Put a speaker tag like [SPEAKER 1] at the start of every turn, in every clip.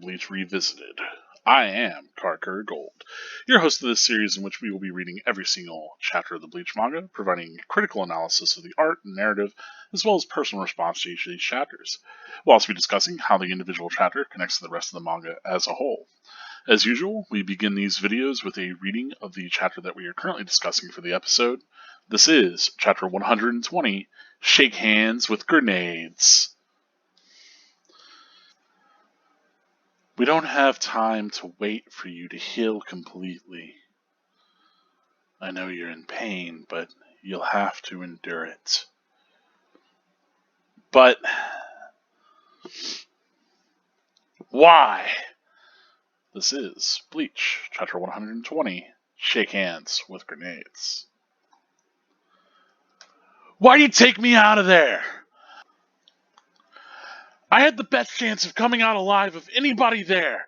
[SPEAKER 1] Bleach Revisited. I am Carker Gold, your host of this series in which we will be reading every single chapter of the Bleach manga, providing critical analysis of the art and narrative, as well as personal response to each of these chapters. We'll also be discussing how the individual chapter connects to the rest of the manga as a whole. As usual, we begin these videos with a reading of the chapter that we are currently discussing for the episode. This is Chapter 120, Shake Hands with Grenades. We don't have time to wait for you to heal completely. I know you're in pain, but you'll have to endure it. But why? This is Bleach, Chapter 120, Shake Hands with Grenades. Why do you take me out of there? I had the best chance of coming out alive of anybody there.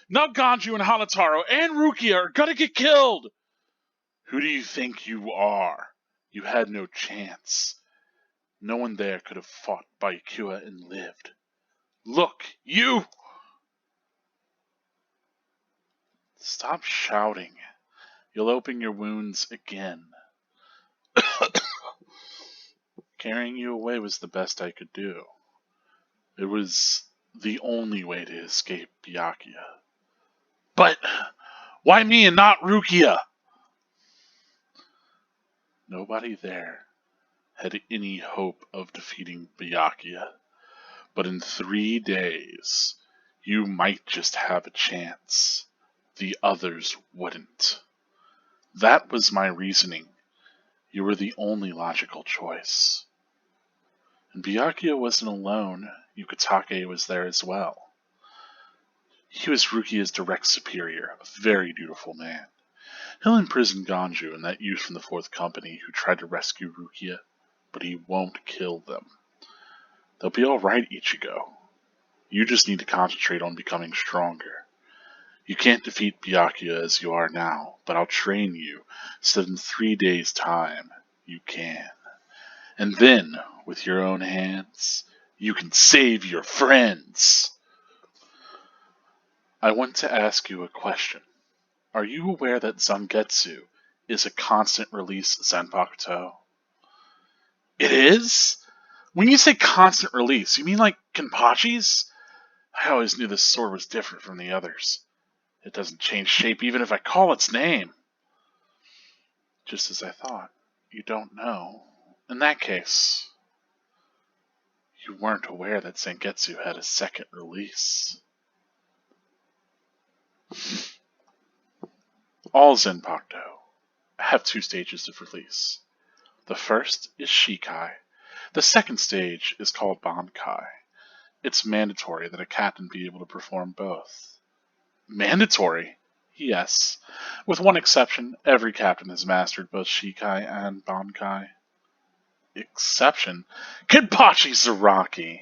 [SPEAKER 1] Now Ganju and Hanataro and Rukia are gonna get killed. Who do you think you are? You had no chance. No one there could have fought Byakuya and lived. Look, you! Stop shouting. You'll open your wounds again. Carrying you away was the best I could do. It was the only way to escape Byakuya. But why me and not Rukia? Nobody there had any hope of defeating Byakuya. But in 3 days, you might just have a chance. The others wouldn't. That was my reasoning. You were the only logical choice. And Byakuya wasn't alone. Yukitake was there as well. He was Rukia's direct superior, a very dutiful man. He'll imprison Ganju and that youth from the 4th Company who tried to rescue Rukia, but he won't kill them. They'll be alright, Ichigo. You just need to concentrate on becoming stronger. You can't defeat Byakuya as you are now, but I'll train you so that in 3 days' time, you can. And then, with your own hands, you can save your friends. I want to ask you a question. Are you aware that Zangetsu is a constant release Zanpakuto? It is? When you say constant release, you mean like Kenpachi's? I always knew this sword was different from the others. It doesn't change shape even if I call its name. Just as I thought. You don't know. In that case, you weren't aware that Zangetsu had a second release. All Zanpakuto have 2 stages of release. The first is Shikai. The second stage is called Bankai. It's mandatory that a captain be able to perform both. Mandatory? Yes. With one exception, every captain has mastered both Shikai and Bankai. Exception? Kenpachi Zaraki!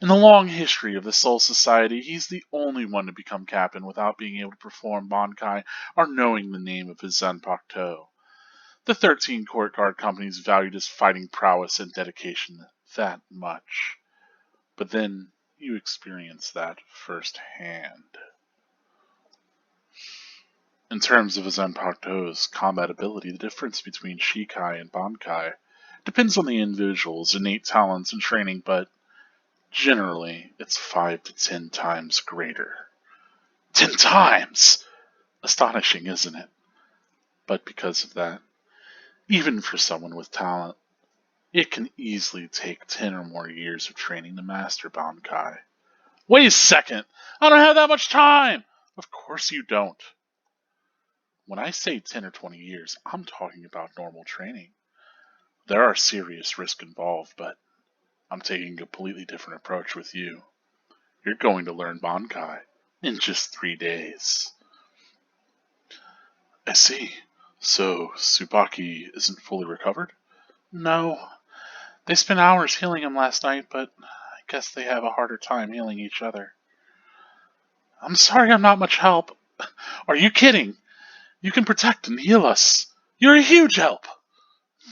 [SPEAKER 1] In the long history of the Soul Society, he's the only one to become captain without being able to perform Bankai or knowing the name of his Zanpakuto. The 13 court guard companies valued his fighting prowess and dedication that much. But then you experience that firsthand. In terms of a Zanpakuto's combat ability, the difference between Shikai and Bankai depends on the individual's innate talents and training, but generally it's 5 to 10 times greater. 10 times! Astonishing, isn't it? But because of that, even for someone with talent, it can easily take 10 or more years of training to master Bankai. Wait a second! I don't have that much time! Of course you don't. When I say 10 or 20 years, I'm talking about normal training. There are serious risks involved, but I'm taking a completely different approach with you. You're going to learn Bankai in just 3 days. I see. So, Tsubaki isn't fully recovered? No. They spent hours healing him last night, but I guess they have a harder time healing each other. I'm sorry I'm not much help. Are you kidding? You can protect and heal us. You're a huge help.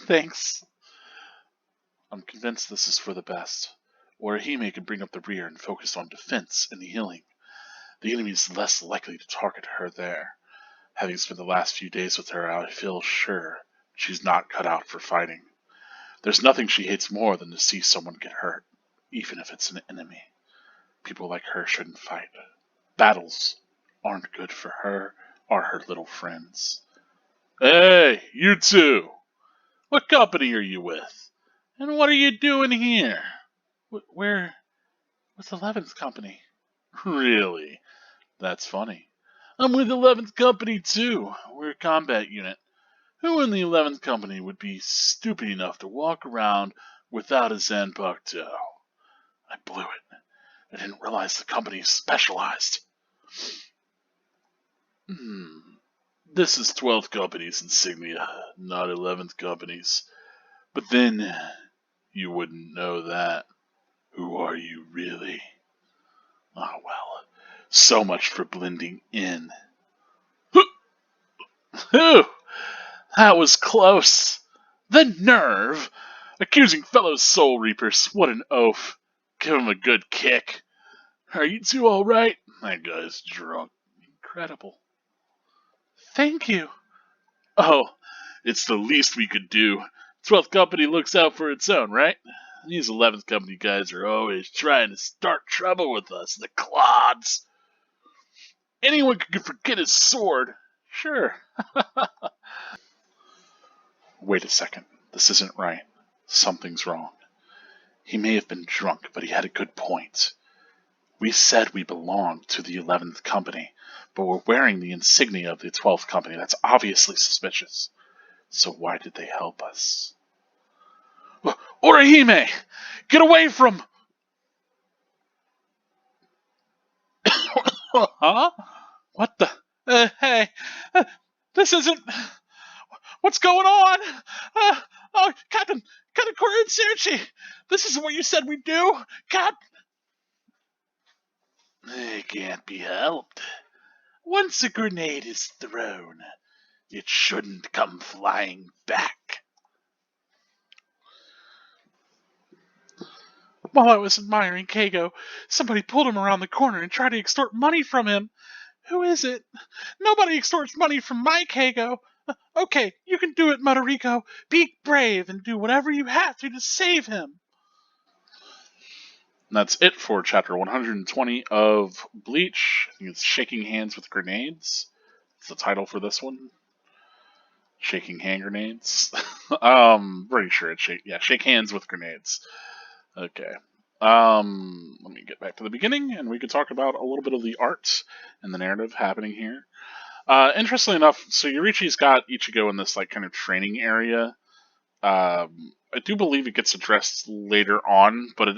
[SPEAKER 1] Thanks. I'm convinced this is for the best. Orihime can bring up the rear and focus on defense and healing. The enemy is less likely to target her there. Having spent the last few days with her, I feel sure she's not cut out for fighting. There's nothing she hates more than to see someone get hurt, even if it's an enemy. People like her shouldn't fight. Battles aren't good for her or her little friends. Hey, you two! What company are you with? And what are you doing here? We're with 11th Company. Really? That's funny. I'm with 11th Company too. We're a combat unit. Who in the 11th Company would be stupid enough to walk around without a Zanpakuto? I blew it. I didn't realize the company specialized. This is 12th Company's insignia, not 11th Company's. But then, you wouldn't know that. Who are you really? Ah, well, so much for blending in. Whew! That was close. The nerve! Accusing fellow Soul Reapers, what an oaf. Give him a good kick. Are you two alright? That guy's drunk. Incredible. Thank you. Oh, it's the least we could do. 12th Company looks out for its own, right? These 11th Company guys are always trying to start trouble with us, the clods. Anyone could forget his sword. Sure. Wait a second. This isn't right. Something's wrong. He may have been drunk, but he had a good point. We said we belonged to the 11th Company, but we're wearing the insignia of the 12th Company. That's obviously suspicious. So why did they help us? Orihime! Get away from... Huh? What the... hey... this isn't... What's going on? Captain Koritsuchi! This isn't what you said we'd do! It can't be helped. Once a grenade is thrown, it shouldn't come flying back. While I was admiring Keigo, somebody pulled him around the corner and tried to extort money from him. Who is it? Nobody extorts money from my Keigo. Okay, you can do it, Madariko. Be brave and do whatever you have to save him. And that's it for chapter 120 of Bleach. I think it's Shaking Hands with Grenades. It's the title for this one. Shaking hand grenades. Pretty sure it's shake hands with grenades. Okay. Let me get back to the beginning, and we could talk about a little bit of the art and the narrative happening here. Interestingly enough, so Yurichi's got Ichigo in this like kind of training area. I do believe it gets addressed later on, but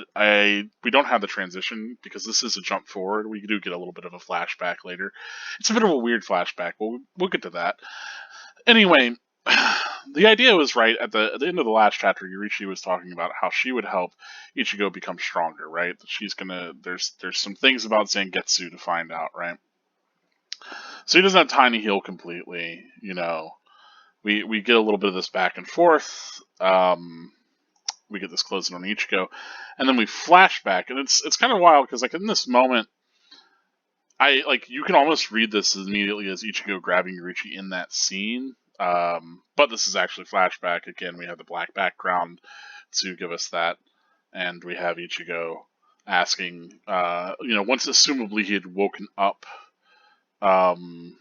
[SPEAKER 1] we don't have the transition because this is a jump forward. We do get a little bit of a flashback later. It's a bit of a weird flashback. We'll get to that. Anyway, the idea was right at the end of the last chapter. Yurichi was talking about how she would help Ichigo become stronger, right? She's gonna there's some things about Zangetsu to find out, right? So he doesn't have time to heal completely, you know. We get a little bit of this back and forth. We get this closing on Ichigo, and then we flash back, and it's kind of wild because like in this moment, you can almost read this immediately as Ichigo grabbing Yurichi in that scene. But this is actually flashback. Again, we have the black background to give us that, and we have Ichigo asking, once assumably he had woken up, because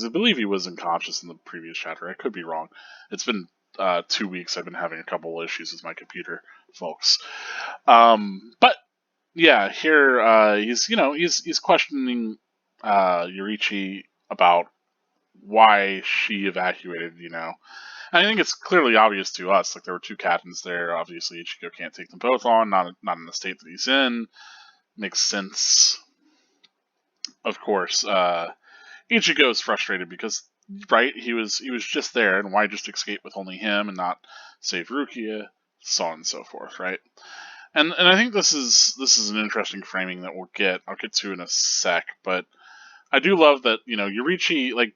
[SPEAKER 1] I believe he was unconscious in the previous chapter. I could be wrong. It's been 2 weeks. I've been having a couple of issues with my computer, folks. But yeah, here he's questioning Yurichi about why she evacuated. You know, and I think it's clearly obvious to us. Like there were two captains there. Obviously, Ichigo can't take them both on. Not in the state that he's in. Makes sense. Of course, Ichigo's frustrated because, right, he was just there, and why just escape with only him and not save Rukia, so on and so forth, right? And I think this is an interesting framing that I'll get to in a sec, but I do love that, Yurichi, like,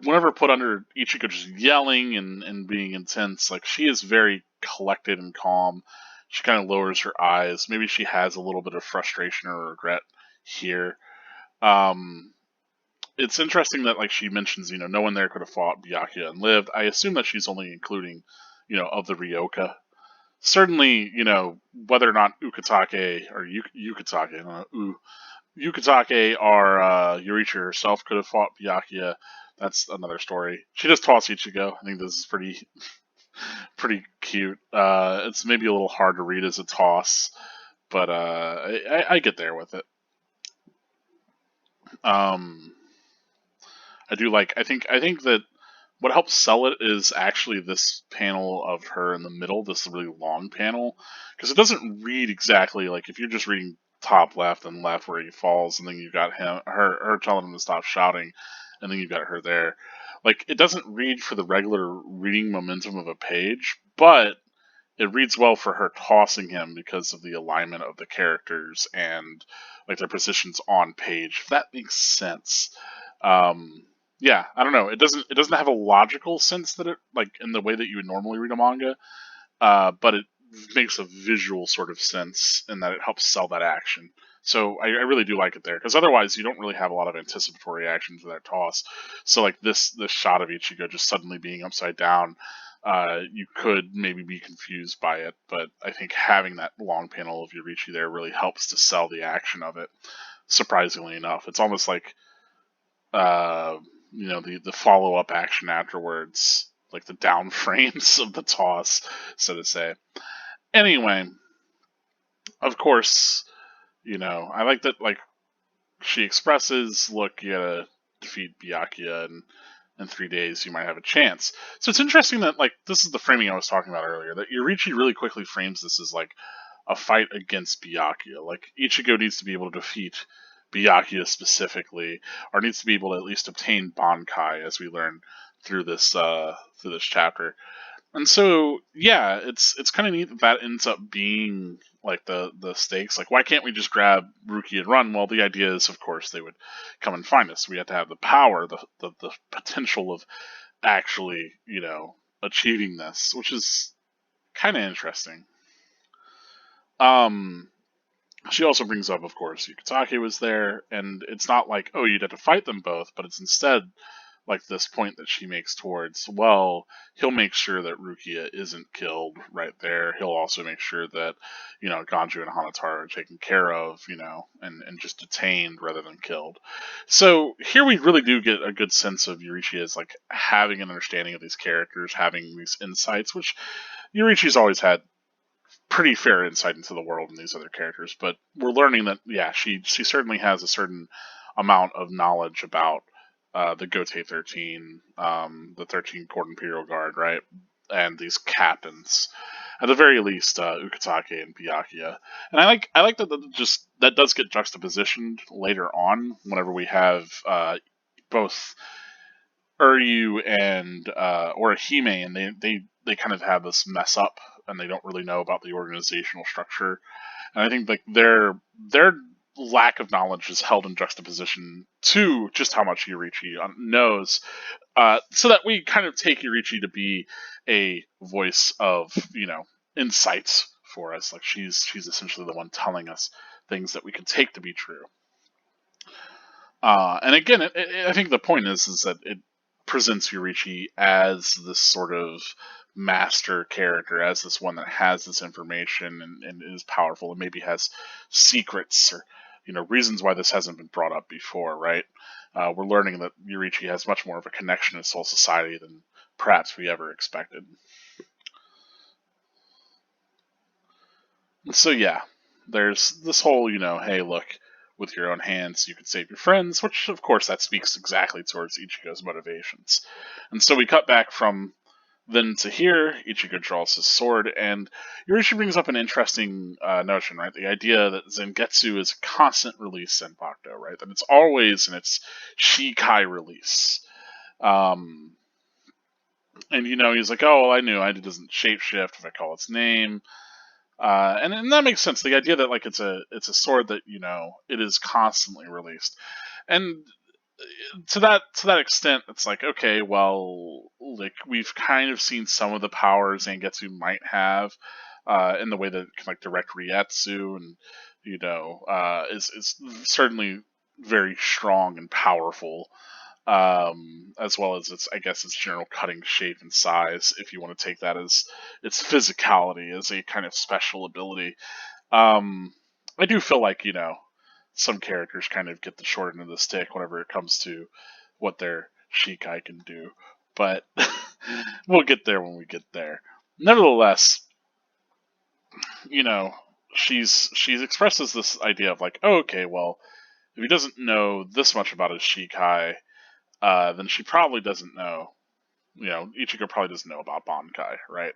[SPEAKER 1] whenever put under Ichigo just yelling and being intense, like, she is very collected and calm. She kind of lowers her eyes. Maybe she has a little bit of frustration or regret here. It's interesting that like she mentions, no one there could have fought Byakuya and lived. I assume that she's only including, of the Ryoka. Certainly, whether or not Ukitake or Yukitake, I don't know, Yukitake or Yuricha herself could have fought Byakuya. That's another story. She does toss Ichigo. I think this is pretty cute. It's maybe a little hard to read as a toss, but I get there with it. Um, I do like. I think that what helps sell it is actually this panel of her in the middle, this really long panel, because it doesn't read exactly like if you're just reading top left and left where he falls, and then you've got her telling him to stop shouting, and then you've got her there. Like it doesn't read for the regular reading momentum of a page, but it reads well for her tossing him because of the alignment of the characters and like their positions on page. If that makes sense. Yeah, I don't know. It doesn't have a logical sense that it like in the way that you would normally read a manga, but it makes a visual sort of sense in that it helps sell that action. So I really do like it there because otherwise you don't really have a lot of anticipatory action for that toss. So like this shot of Ichigo just suddenly being upside down, you could maybe be confused by it, but I think having that long panel of Yurichi there really helps to sell the action of it. Surprisingly enough, it's almost like uh, the follow up action afterwards, like the down frames of the toss, so to say. Anyway, of course, I like that. Like she expresses, look, you gotta defeat Byakuya, and in 3 days you might have a chance. So it's interesting that like this is the framing I was talking about earlier. That Yurichi really quickly frames this as like a fight against Byakuya. Like Ichigo needs to be able to defeat Byakuya specifically, or needs to be able to at least obtain Bankai, as we learn through this chapter. And so, yeah, it's kind of neat that ends up being like the stakes. Like, why can't we just grab Ruki and run? Well, the idea is, of course, they would come and find us. We have to have the power, the potential of actually, achieving this, which is kind of interesting. Um, she also brings up, of course, Yukitake was there, and it's not like, oh, you'd have to fight them both, but it's instead like this point that she makes towards, well, he'll make sure that Rukia isn't killed right there. He'll also make sure that, Ganju and Hanatara are taken care of, and just detained rather than killed. So here we really do get a good sense of Yurichi as like having an understanding of these characters, having these insights, which Yurichi's always had pretty fair insight into the world and these other characters, but we're learning that yeah, she certainly has a certain amount of knowledge about the Gote 13, the 13 Court Imperial Guard, right, and these captains. At the very least, Ukitake and Byakuya, and I like that does get juxtapositioned later on whenever we have both Uryu and Orihime, and they kind of have this mess up, and they don't really know about the organizational structure. And I think like their lack of knowledge is held in juxtaposition to just how much Yurichi knows, so that we kind of take Yurichi to be a voice of insights for us. Like she's essentially the one telling us things that we can take to be true. And again, I think the point is that it presents Yurichi as this sort of master character, as this one that has this information and is powerful and maybe has secrets or reasons why this hasn't been brought up before, right? We're learning that Yurichi has much more of a connection to Soul Society than perhaps we ever expected. And so yeah, there's this whole, hey, look, with your own hands you could save your friends, which of course that speaks exactly towards Ichigo's motivations. And so we cut back from then to here, Ichigo draws his sword, and Yurichi brings up an interesting notion, right? The idea that Zangetsu is a constant release Senpakuto, right? That it's always in its Shikai release. And he's like, oh, well, I knew it doesn't shapeshift if I call its name. And that makes sense. The idea that like it's a sword that it is constantly released, and to that extent, it's like okay, well, like we've kind of seen some of the powers Zangetsu might have, in the way that it can like direct Rietsu and is certainly very strong and powerful, as well as its, I guess, its general cutting shape and size, if you want to take that as its physicality as a kind of special ability. I do feel like, some characters kind of get the short end of the stick whenever it comes to what their Shikai can do, but we'll get there when we get there. Nevertheless, you know, she's expresses this idea of like, oh, okay, well, if he doesn't know this much about his Shikai, then she probably doesn't know. Ichigo probably doesn't know about Bankai, right?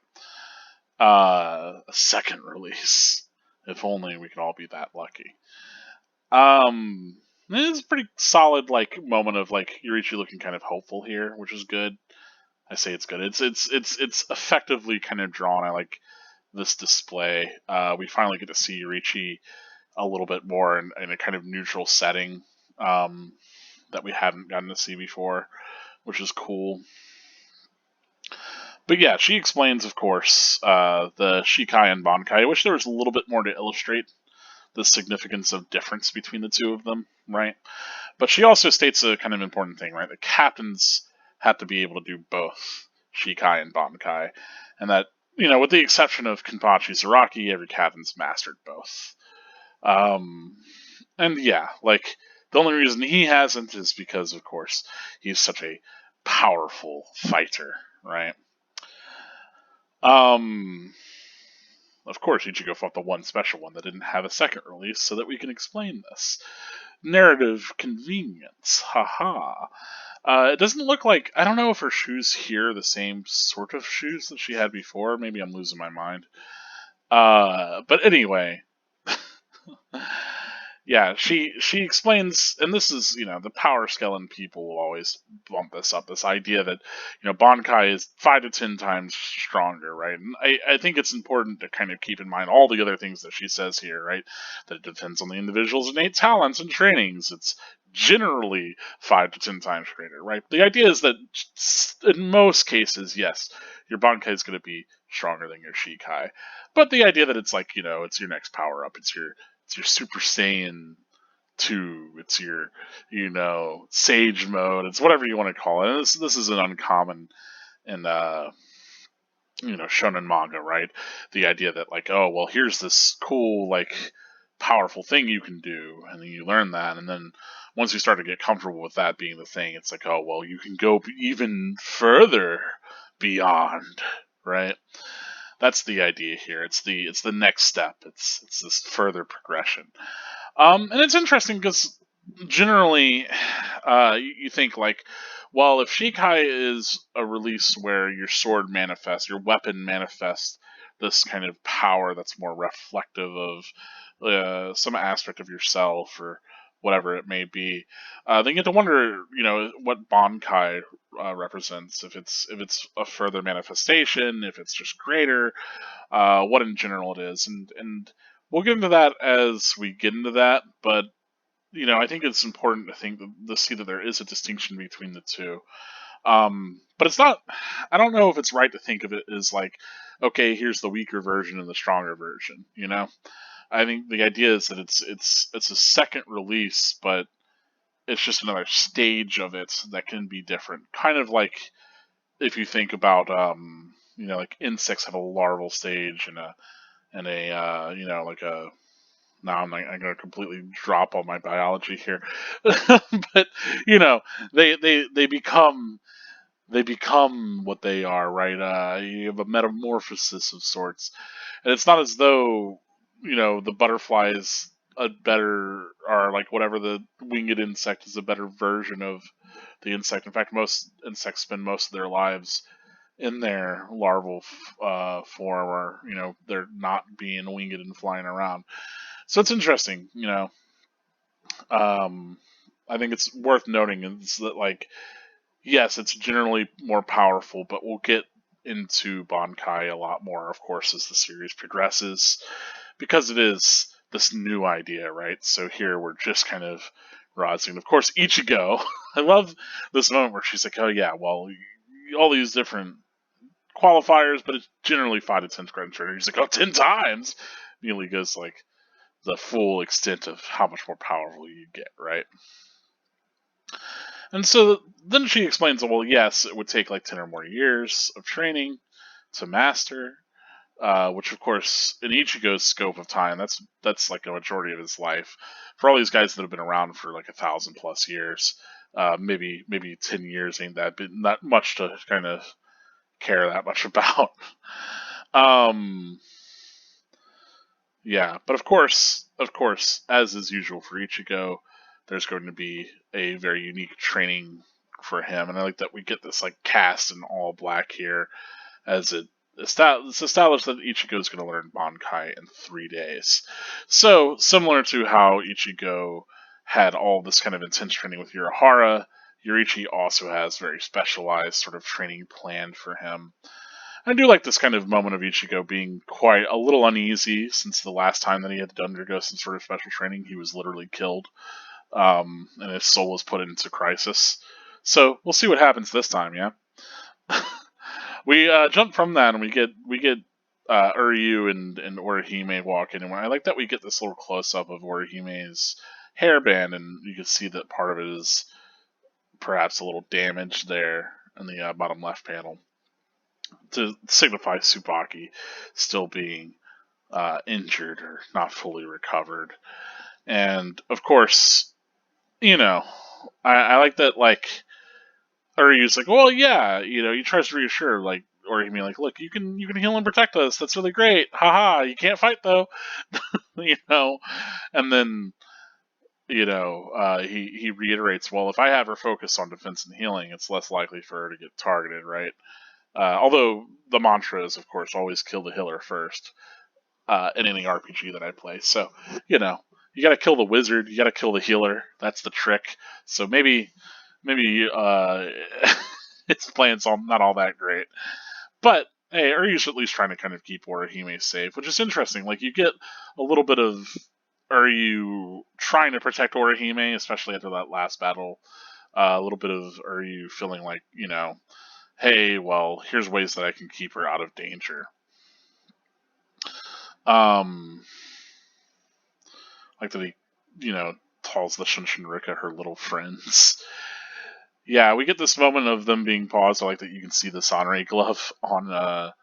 [SPEAKER 1] A second release. If only we could all be that lucky. It's a pretty solid like moment of like Yurichi looking kind of hopeful here, which is good. I say it's good. It's effectively kind of drawn. I like this display. We finally get to see Yurichi a little bit more in a kind of neutral setting that we hadn't gotten to see before, which is cool. But yeah, she explains, of course, the Shikai and Bankai. I wish there was a little bit more to illustrate the significance of difference between the two of them, right? But she also states a kind of important thing, right? The captains have to be able to do both Shikai and Bankai, and that, with the exception of Kenpachi Zaraki, every captain's mastered both. And yeah, like, the only reason he hasn't is because, of course, he's such a powerful fighter, right? Of course, Ichigo fought the one special one that didn't have a second release, so that we can explain this. Narrative convenience, haha. It doesn't look like, I don't know if her shoes here are the same sort of shoes that she had before. Maybe I'm losing my mind. But anyway, yeah, she explains, and this is, the power skeleton people will always bump this up, this idea that, Bankai is 5 to 10 times stronger, right? And I think it's important to kind of keep in mind all the other things that she says here, right? That it depends on the individual's innate talents and trainings. It's generally 5 to 10 times greater, right? The idea is that in most cases, yes, your Bankai is going to be stronger than your Shikai. But the idea that it's like, it's your next power up, it's your Super Saiyan 2, it's your, Sage mode, it's whatever you want to call it. And this is an uncommon in, shonen manga, right? The idea that, like, oh, well, here's this cool, like, powerful thing you can do, and then you learn that, and then once you start to get comfortable with that being the thing, it's like, oh, well, you can go even further beyond, right? That's the idea here. It's the next step. It's this further progression. And it's interesting because generally, you think like, well, if Shikai is a release where your sword manifests, your weapon manifests this kind of power that's more reflective of some aspect of yourself or whatever it may be, then you get to wonder, what Bankai represents. If it's a further manifestation, if it's just greater, what in general it is, and we'll get into that as we get into that. But I think it's important to see that there is a distinction between the two. But it's not. I don't know if it's right to think of it as like, okay, here's the weaker version and the stronger version. I think the idea is that it's a second release, but it's just another stage of it that can be different. Kind of like if you think about, like insects have a larval stage and like a. Now I'm going to completely drop all my biology here, but they become what they are, right? You have a metamorphosis of sorts, and it's not as though the butterfly is a better, or like whatever the winged insect is a better version of the insect. In fact, most insects spend most of their lives in their larval form, or they're not being winged and flying around. So it's interesting, I think it's worth noting is that, like, yes, it's generally more powerful, but we'll get into Bankai a lot more, of course, as the series progresses, because it is this new idea, right? So here we're just kind of rousing. Of course, Ichigo, I love this moment where she's like, oh yeah, well, all these different qualifiers, but it's generally 5 to 10 credits. And he's like, oh, 10 times? Immediately goes like, the full extent of how much more powerful you get, right? And so then she explains, well, yes, it would take like 10 or more years of training to master, which of course in Ichigo's scope of time, that's like a majority of his life. For all these guys that have been around for like 1,000+ years, maybe 10 years ain't that much to kind of care that much about. um, yeah, but of course, as is usual for Ichigo, there's going to be a very unique training for him, and I like that we get this like cast in all black here, as it's established that Ichigo is going to learn Bankai in 3 days. So similar to how Ichigo had all this kind of intense training with Urahara, Yurichi also has very specialized sort of training planned for him. I do like this kind of moment of Ichigo being quite a little uneasy, since the last time that he had to undergo some sort of special training, he was literally killed, and his soul was put into crisis. So we'll see what happens this time, yeah. We jump from that, and we get Uryu and Orihime walk in, and I like that we get this little close up of Orihime's hairband, and you can see that part of it is perhaps a little damaged there in the bottom left panel, to signify Tsubaki still being injured or not fully recovered. And of course, I like that, like, Uryu's like, well, yeah, he tries to reassure, like, or he mean like, look, you can heal and protect us. That's really great. Haha, you can't fight though. And then he reiterates, well, if I have her focus on defense and healing, it's less likely for her to get targeted, right? Although the mantra is, of course, always kill the healer first, in any RPG that I play. So, you got to kill the wizard, you got to kill the healer. That's the trick. So maybe its plan's not all that great. But hey, Uryu's at least trying to kind of keep Orihime safe, which is interesting. Like, you get a little bit of Uryu trying to protect Orihime, especially after that last battle. A little bit of Uryu feeling like, hey, well, here's ways that I can keep her out of danger. Like that he, calls the Shinshinrika her little friends. Yeah, we get this moment of them being paused. I like that you can see the Sonrei glove on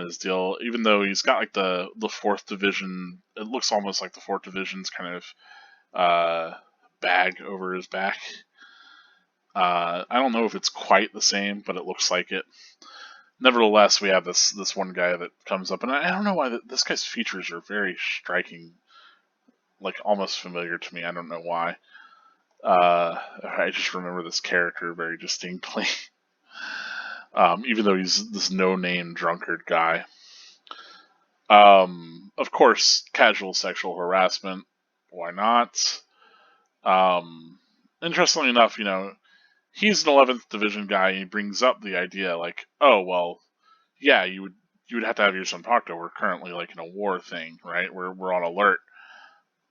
[SPEAKER 1] his deal, even though he's got like the fourth division. It looks almost like the fourth division's kind of bag over his back. I don't know if it's quite the same, but it looks like it. Nevertheless, we have this one guy that comes up, and I don't know why this guy's features are very striking, like almost familiar to me. I don't know why. I just remember this character very distinctly, even though he's this no-name drunkard guy. Of course, casual sexual harassment. Why not? Interestingly enough, he's an 11th division guy. And he brings up the idea, like, oh well, yeah, you would have to have your son talk to. We're currently like in a war thing, right? We're on alert.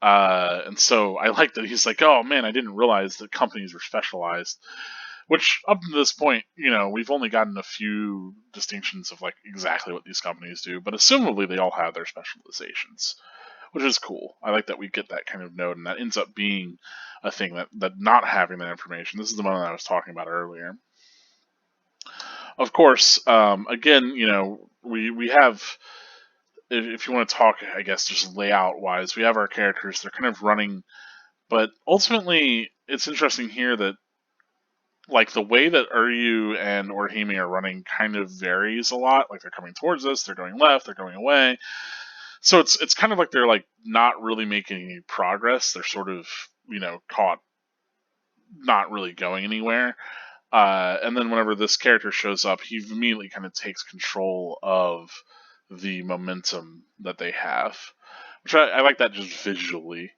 [SPEAKER 1] And so I like that he's like, oh man, I didn't realize that companies were specialized. Which up to this point, we've only gotten a few distinctions of like exactly what these companies do, but assumably they all have their specializations, which is cool. I like that we get that kind of note, and that ends up being a thing that not having that information. This is the moment I was talking about earlier. Of course, again, we have, if you want to talk, I guess, just layout wise, we have our characters. They're kind of running, but ultimately, it's interesting here that, like, the way that Uryu and Orihime are running kind of varies a lot. Like, they're coming towards us, they're going left, they're going away. So it's kind of like they're like not really making any progress. They're sort of, caught not really going anywhere. And then whenever this character shows up, he immediately kind of takes control of the momentum that they have, which I like that just visually.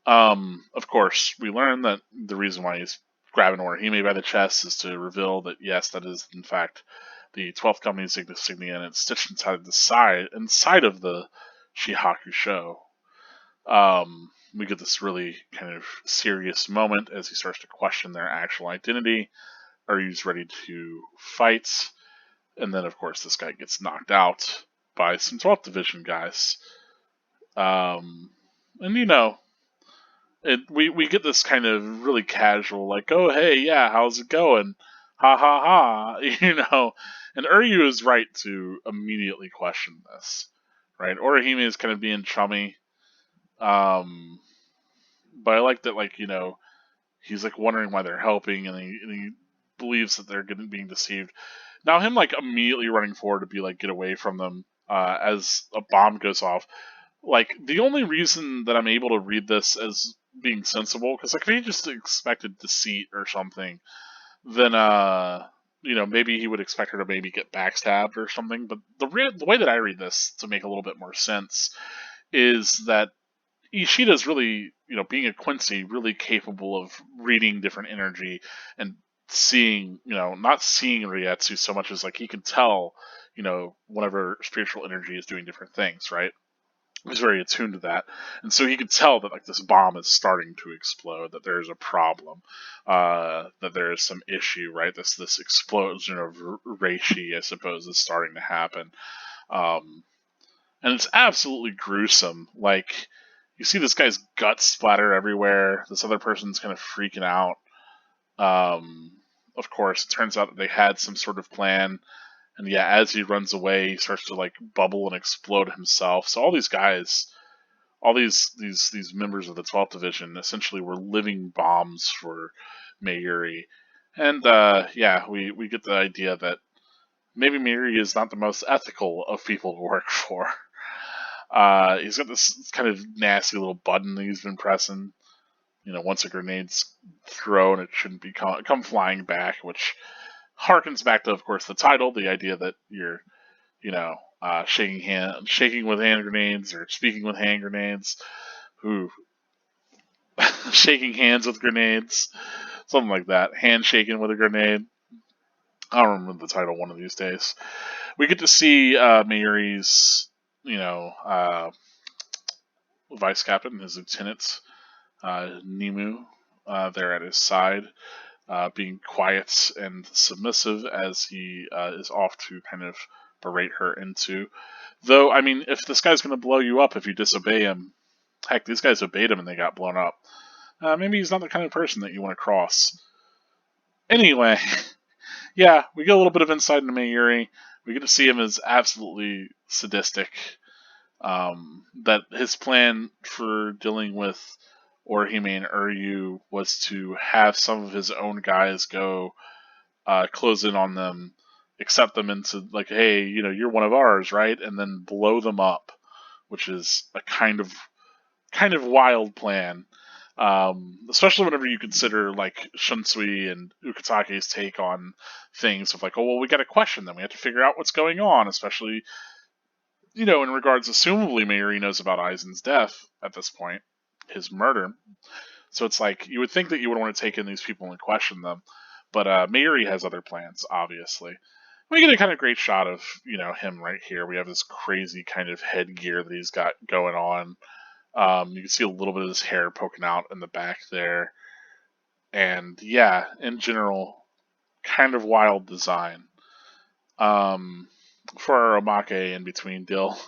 [SPEAKER 1] Of course, we learn that the reason why he's grabbing Orihime by the chest is to reveal that, yes, that is in fact the 12th company's insignia, and it's stitched inside of the Shihaku show. We get this really kind of serious moment as he starts to question their actual identity. Uryu's ready to fight, and then of course this guy gets knocked out by some 12th division guys. And we get this kind of really casual, like, oh hey, yeah, how's it going? Ha ha ha, And Uryu is right to immediately question this, right? Orihime is kind of being chummy, um, but I like that, like, he's like wondering why they're helping, and he believes that they're being deceived. Now him like immediately running forward to be like get away from them as a bomb goes off. Like the only reason that I'm able to read this as being sensible, because like if he just expected deceit or something, then maybe he would expect her to maybe get backstabbed or something. But the way that I read this to make a little bit more sense is that Ishida's really, being a Quincy, really capable of reading different energy and seeing, not seeing Ryetsu so much as like he can tell, whatever spiritual energy is doing different things, right? He's very attuned to that, and so he could tell that like this bomb is starting to explode, that there's a problem, that there is some issue, right? This explosion of reishi, I suppose, is starting to happen. Um, and it's absolutely gruesome. Like you see this guy's guts splatter everywhere. This other person's kind of freaking out. Um, of course, it turns out that they had some sort of plan, and yeah, as he runs away, he starts to like bubble and explode himself. So all these guys, all these members of the 12th Division, essentially were living bombs for Mayuri. And yeah, we get the idea that maybe Mayuri is not the most ethical of people to work for. He's got this kind of nasty little button that he's been pressing. Once a grenade's thrown, it shouldn't be come flying back, which harkens back to, of course, the title, the idea that you're, shaking with hand grenades or speaking with hand grenades. Ooh, shaking hands with grenades, something like that. Handshaking with a grenade. I'll remember the title one of these days. We get to see Mayuri's, vice captain, his lieutenant, Nimu, there at his side, being quiet and submissive as he is off to kind of berate her into. Though, I mean, if this guy's going to blow you up if you disobey him, heck, these guys obeyed him and they got blown up. Maybe he's not the kind of person that you want to cross. Anyway, yeah, we get a little bit of insight into Mayuri. We get to see him as absolutely sadistic. That his plan for dealing with Orihime and Uryu was to have some of his own guys go close in on them, accept them into like, hey, you're one of ours, right? And then blow them up, which is a kind of wild plan. Especially whenever you consider like Shunsui and Ukitake's take on things of like, oh well, we got to question them, we have to figure out what's going on, especially in regards, assumably Mayuri knows about Aizen's death at this point, his murder. So it's like you would think that you would want to take in these people and question them, but Mayuri has other plans, obviously. We get a kind of great shot of him right here. We have this crazy kind of headgear that he's got going on. You can see a little bit of his hair poking out in the back there, and yeah, in general, kind of wild design. Um, for our Omake in between deal.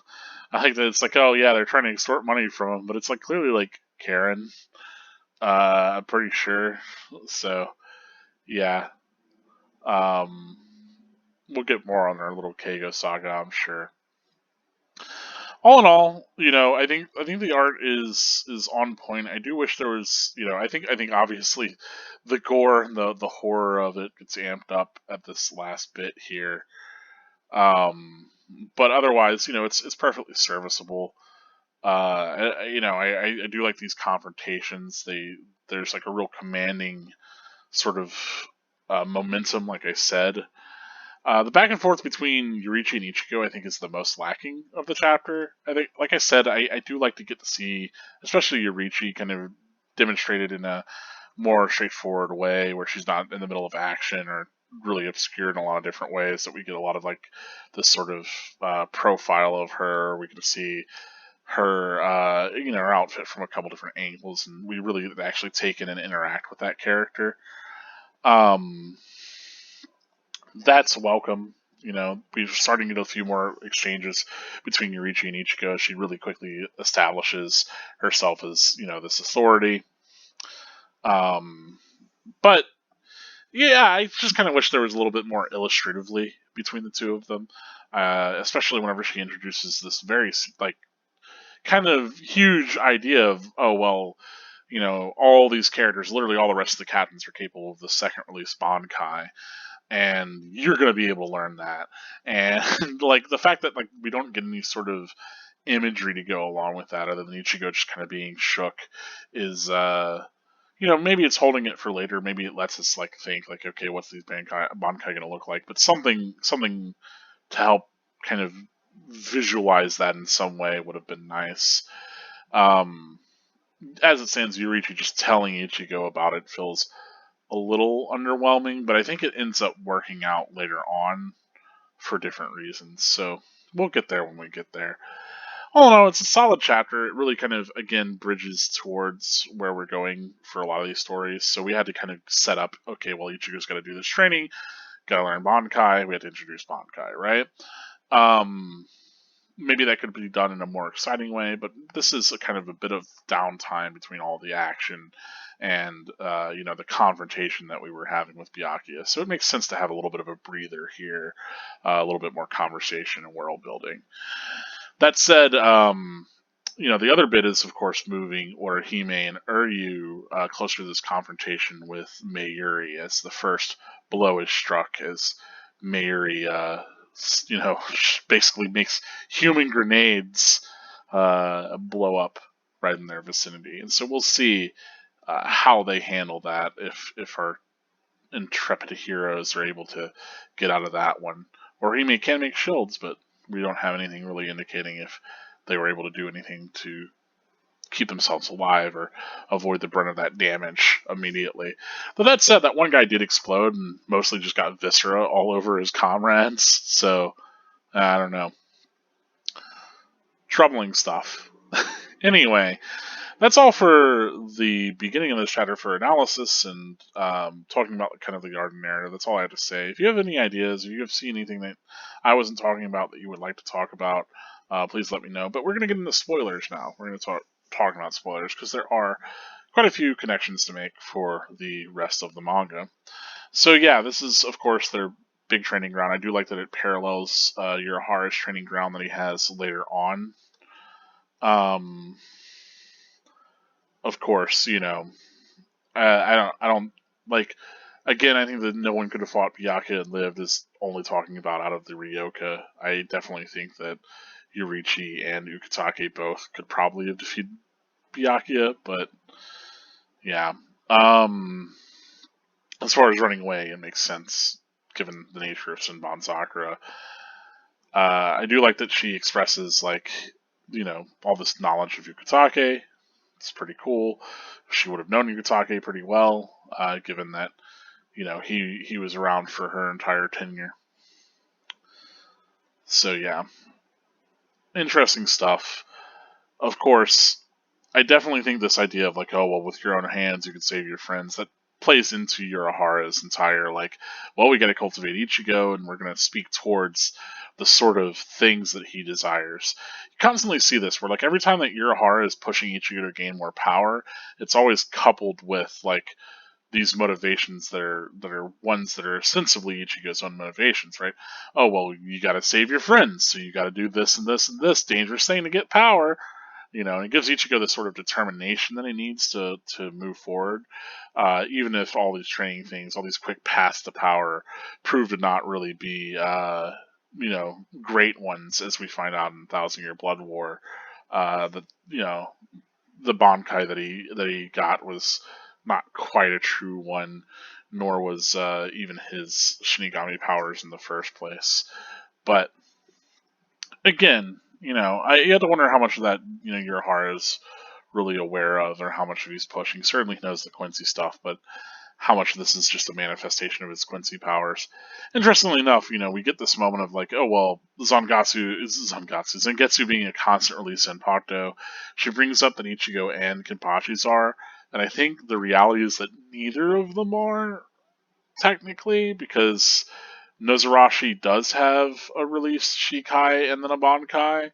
[SPEAKER 1] I think that it's like, oh yeah, they're trying to extort money from him, but it's like clearly like Karen. I'm pretty sure. So yeah, um, we'll get more on our little Keigo saga, I'm sure. All in all, I think the art is on point. I do wish there was, I think obviously the gore and the horror of it gets amped up at this last bit here. Um, but otherwise, it's perfectly serviceable. I do like these confrontations. There's like a real commanding sort of momentum, like I said. The back and forth between Yurichi and Ichigo, I think, is the most lacking of the chapter. I think, like I said, I do like to get to see, especially Yurichi, kind of demonstrated in a more straightforward way, where she's not in the middle of action or really obscured in a lot of different ways. That we get a lot of like this sort of profile of her. We get to see her, her outfit from a couple different angles, and we really actually take in and interact with that character. Um, that's welcome. we're starting to get a few more exchanges between Yurichi and Ichigo. She really quickly establishes herself as, this authority. But yeah, I just kind of wish there was a little bit more illustratively between the two of them, especially whenever she introduces this very kind of huge idea of, oh well, all these characters, literally all the rest of the captains are capable of the second release Bankai, and you're going to be able to learn that. And like the fact that we don't get any sort of imagery to go along with that, other than Ichigo just kind of being shook, is maybe it's holding it for later. Maybe it lets us think okay, what's these Bankai going to look like? But something to help kind of visualize that in some way would have been nice. As it stands, Yurichi just telling Ichigo about it feels a little underwhelming, but I think it ends up working out later on for different reasons. So we'll get there when we get there. All in all, it's a solid chapter. It really kind of, again, bridges towards where we're going for a lot of these stories. So we had to kind of set up, okay, well, Ichigo's got to do this training, got to learn Bankai, we had to introduce Bankai, right? Maybe that could be done in a more exciting way, but this is a kind of a bit of downtime between all the action and the confrontation that we were having with Byakuya. So it makes sense to have a little bit of a breather here, a little bit more conversation and world building. That said, the other bit is, of course, moving Orihime and Uryu closer to this confrontation with Mayuri as the first blow is struck, as Mayuri basically makes human grenades blow up right in their vicinity. And so we'll see how they handle that, if our intrepid heroes are able to get out of that one. Orihime can make shields, but we don't have anything really indicating if they were able to do anything to keep themselves alive or avoid the brunt of that damage immediately. But that said, that one guy did explode and mostly just got viscera all over his comrades, so I don't know. Troubling stuff. Anyway, that's all for the beginning of this chapter for analysis and talking about kind of the garden narrative. That's all I have to say. If you have any ideas, if you have seen anything that I wasn't talking about that you would like to talk about, please let me know. But we're going to get into spoilers now. We're going to talk about spoilers because there are quite a few connections to make for the rest of the manga. So yeah, this is, of course, their big training ground. I do like that it parallels Urahara's training ground that he has later on. Of course, I don't like. Again, I think that no one could have fought Byakuya and lived is only talking about out of the Ryoka. I definitely think that Yurichi and Ukitake both could probably have defeated Byakuya, but yeah. As far as running away, it makes sense given the nature of Sinban Sakura. I do like that she expresses all this knowledge of Ukitake. It's pretty cool. She would have known Ukitake pretty well, given that he was around for her entire tenure. So yeah, interesting stuff. Of course, I definitely think this idea of with your own hands you can save your friends, that plays into Urahara's entire we got to cultivate Ichigo and we're going to speak towards the sort of things that he desires. You constantly see this where every time that Urahara is pushing Ichigo to gain more power, it's always coupled with these motivations that are ones that are ostensibly Ichigo's own motivations, right? Oh well, you got to save your friends, so you got to do this and this and this dangerous thing to get power. And it gives Ichigo the sort of determination that he needs to move forward, even if all these training things, all these quick paths to power, prove to not really be, great ones, as we find out in Thousand Year Blood War. The Bankai that he got was not quite a true one, nor was even his Shinigami powers in the first place. But again, you have to wonder how much of that Urahara is really aware of, or how much of he's pushing. Certainly he knows the Quincy stuff, but how much of this is just a manifestation of his Quincy powers. Interestingly enough, we get this moment of oh well, Zangetsu being a constant release Senpakto. She brings up that Ichigo and Kenpachi's are, and I think the reality is that neither of them are, technically, because Nozarashi does have a released Shikai and then a Bankai,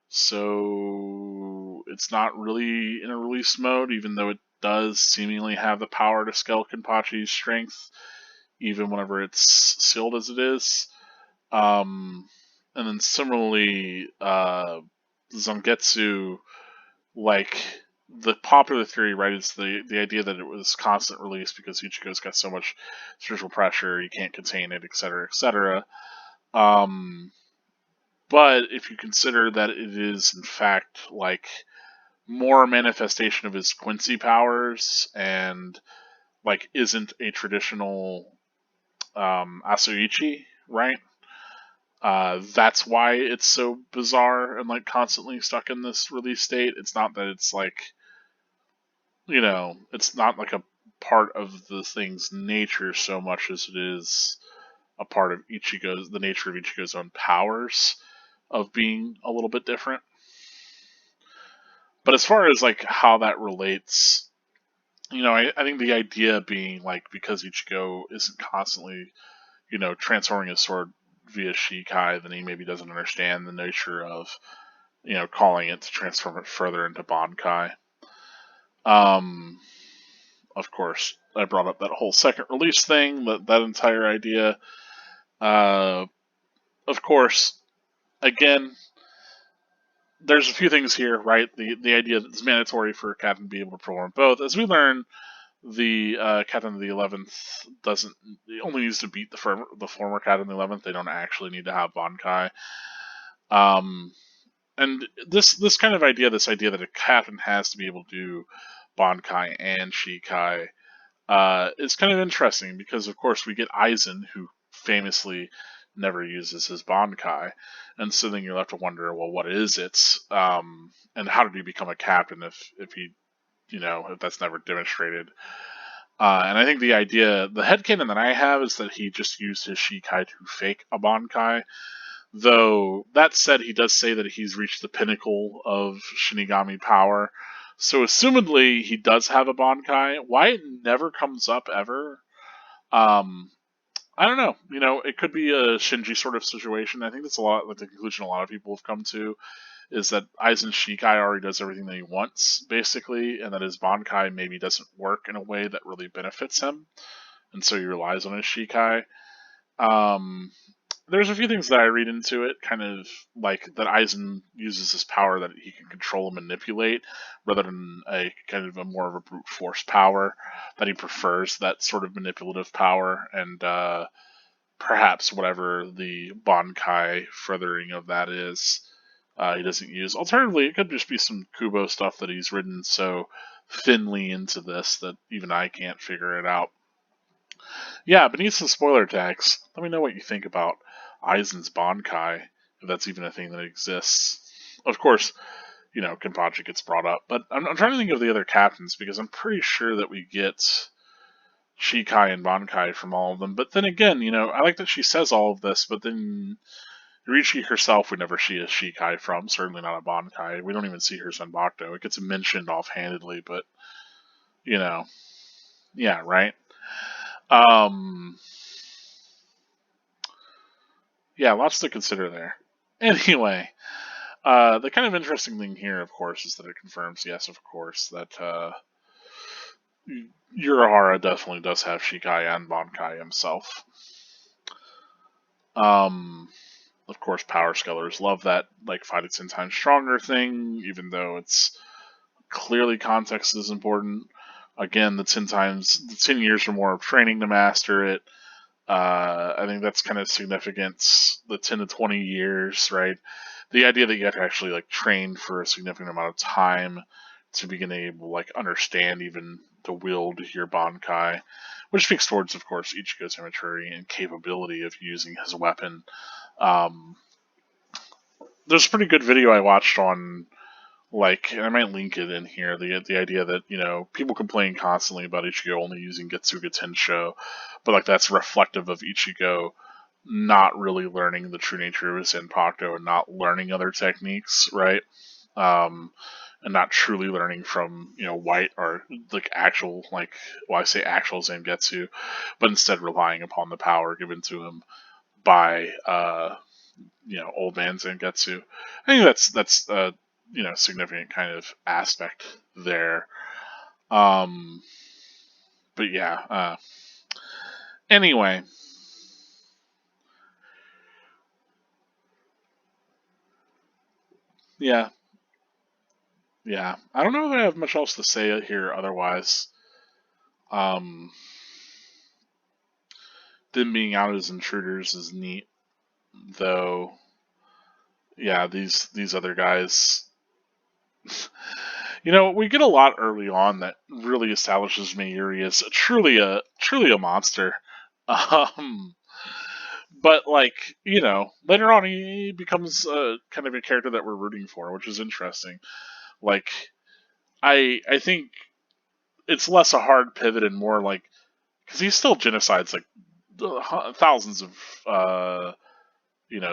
[SPEAKER 1] so it's not really in a release mode, even though it does seemingly have the power to scale Kenpachi's strength, even whenever it's sealed as it is. And then similarly, Zangetsu, like, the popular theory, right, is the idea that it was constant release because Ichigo's got so much spiritual pressure, you can't contain it, etc., etc. Um, but if you consider that it is, in fact, like, more manifestation of his Quincy powers and, like, isn't a traditional Asuichi, right? That's why it's so bizarre and, like, constantly stuck in this release state. It's not that it's like, it's not like a part of the thing's nature so much as it is a part of the nature of Ichigo's own powers of being a little bit different. But as far as, like, how that relates, I think the idea being, like, because Ichigo isn't constantly, transforming his sword via Shikai, then he maybe doesn't understand the nature of, calling it to transform it further into Bankai. Of course, I brought up that whole second release thing, that entire idea. Of course, again, there's a few things here, right? The idea that it's mandatory for a captain to be able to perform both. As we learn, the captain of the 11th doesn't only needs to beat the former captain of the 11th. They don't actually need to have Bankai. And this kind of idea, this idea that a captain has to be able to do Bankai and Shikai, is kind of interesting because, of course, we get Aizen, who famously never uses his Bankai, and so then you're left to wonder, well, what is it? And how did he become a captain if he, if that's never demonstrated? And I think the headcanon that I have is that he just used his Shikai to fake a Bankai. Though, that said, he does say that he's reached the pinnacle of Shinigami power. So, assumedly, he does have a Bankai. Why it never comes up ever, I don't know. It could be a Shinji sort of situation. I think that's a lot like the conclusion a lot of people have come to, is that Aizen Shikai already does everything that he wants, basically, and that his Bankai maybe doesn't work in a way that really benefits him, and so he relies on his Shikai. There's a few things that I read into it, kind of like that Aizen uses his power that he can control and manipulate, rather than a kind of a more of a brute force power, that he prefers that sort of manipulative power, and perhaps whatever the Bankai furthering of that is, he doesn't use. Alternatively, it could just be some Kubo stuff that he's written so thinly into this that even I can't figure it out. Yeah, beneath some spoiler tags, let me know what you think about Aizen's Bankai, if that's even a thing that exists. Of course, Kenpachi gets brought up, but I'm trying to think of the other captains, because I'm pretty sure that we get Shikai and Bankai from all of them. But then again, I like that she says all of this, but then Rishi herself we never see a Shikai from, certainly not a Bankai. We don't even see her Senbakuto. It gets mentioned offhandedly, but, yeah, right? Yeah, lots to consider there. Anyway, the kind of interesting thing here, of course, is that it confirms, yes, of course, that Urahara definitely does have Shikai and Bankai himself. Of course, power scalers love that, like, 5 to 10 times stronger thing, even though it's clearly context is important. Again, the 10 years or more of training to master it. I think that's kind of significant. The 10 to 20 years, right? The idea that you have to actually, like, train for a significant amount of time to begin able to, like, understand even to wield your Bankai, which speaks towards, of course, Ichigo's immaturity and capability of using his weapon. There's a pretty good video I watched on, like, and I might link it in here, the idea that, people complain constantly about Ichigo only using Getsuga Tensho, but, like, that's reflective of Ichigo not really learning the true nature of his Senpakuto and not learning other techniques, right? And not truly learning from, White or, like, actual, like, well, I say actual Zangetsu, but instead relying upon the power given to him by old man Zangetsu. I think that's significant kind of aspect there. But yeah. Anyway. Yeah. Yeah. I don't know if I have much else to say here otherwise. Um, them being out as intruders is neat, though. Yeah, these other guys. We get a lot early on that really establishes Mayuri as truly a monster. Um, but later on he becomes kind of a character that we're rooting for, which is interesting. Like I think it's less a hard pivot and more like because he still genocides like thousands of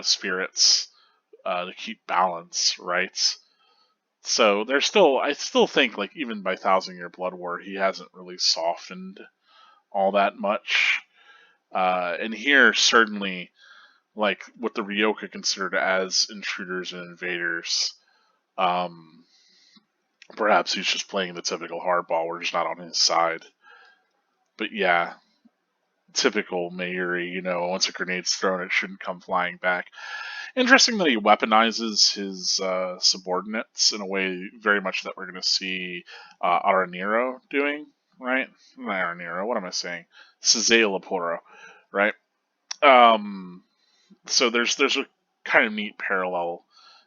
[SPEAKER 1] spirits to keep balance, right? So there's still, I still think, like even by Thousand Year Blood War, he hasn't really softened all that much. And here, certainly, like what the Ryoka considered as intruders and invaders, um, perhaps he's just playing the typical hardball. We're just not on his side. But yeah, typical Mayuri. Once a grenade's thrown, it shouldn't come flying back. Interesting that he weaponizes his subordinates in a way very much that we're going to see Araniro doing, right? Not Araniro, what am I saying? Sazea Laporo, right? Um, so there's a kind of neat parallel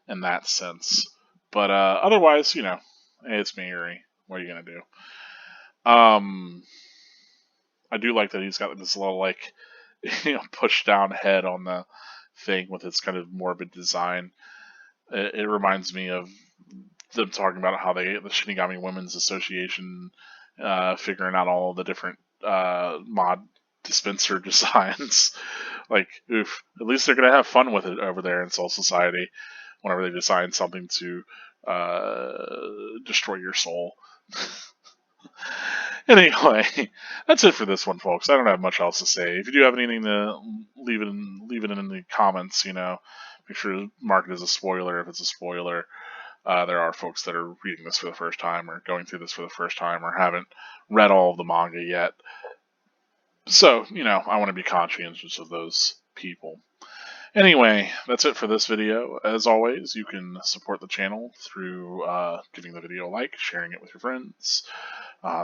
[SPEAKER 1] in that sense. But otherwise, hey, it's Mayuri. What are you going to do? I do like that he's got this little, like, push down head on the thing with its kind of morbid design. It reminds me of them talking about how the Shinigami Women's Association figuring out all the different mod dispenser designs. Like, oof, at least they're gonna have fun with it over there in Soul Society whenever they design something to destroy your soul. Anyway, that's it for this one, folks. I don't have much else to say. If you do have anything to leave it in the comments. Make sure to mark it as a spoiler if it's a spoiler. There are folks that are reading this for the first time or going through this for the first time or haven't read all of the manga yet. So, I want to be conscientious of those people. Anyway, that's it for this video. As always, you can support the channel through giving the video a like, sharing it with your friends,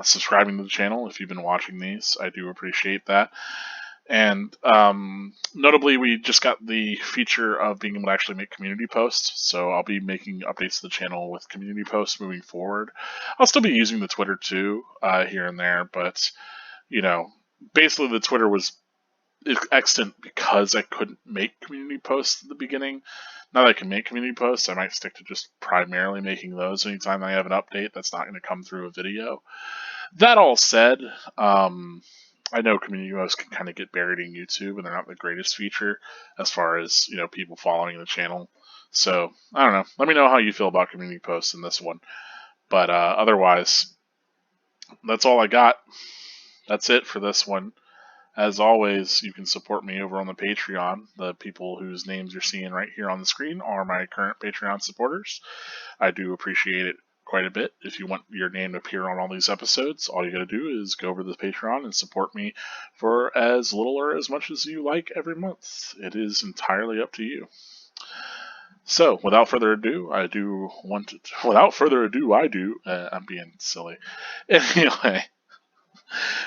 [SPEAKER 1] subscribing to the channel if you've been watching these. I do appreciate that. And notably, we just got the feature of being able to actually make community posts. So I'll be making updates to the channel with community posts moving forward. I'll still be using the Twitter too, here and there. But, basically the Twitter was extant because I couldn't make community posts at the beginning. Now that I can make community posts, I might stick to just primarily making those anytime I have an update that's not going to come through a video. That all said, I know community posts can kind of get buried in YouTube, and they're not the greatest feature as far as people following the channel. So I don't know. Let me know how you feel about community posts in this one. But otherwise, that's all I got. That's it for this one. As always, you can support me over on the Patreon. The people whose names you're seeing right here on the screen are my current Patreon supporters. I do appreciate it quite a bit. If you want your name to appear on all these episodes, all you gotta do is go over to the Patreon and support me for as little or as much as you like every month. It is entirely up to you. So, without further ado, I'm being silly. Anyway,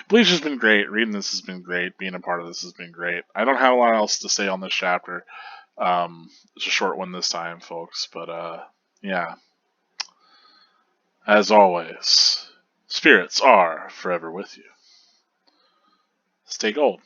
[SPEAKER 1] Bleach has been great. Reading this has been great. Being a part of this has been great. I don't have a lot else to say on this chapter. It's a short one this time, folks. But yeah. As always, spirits are forever with you. Stay gold.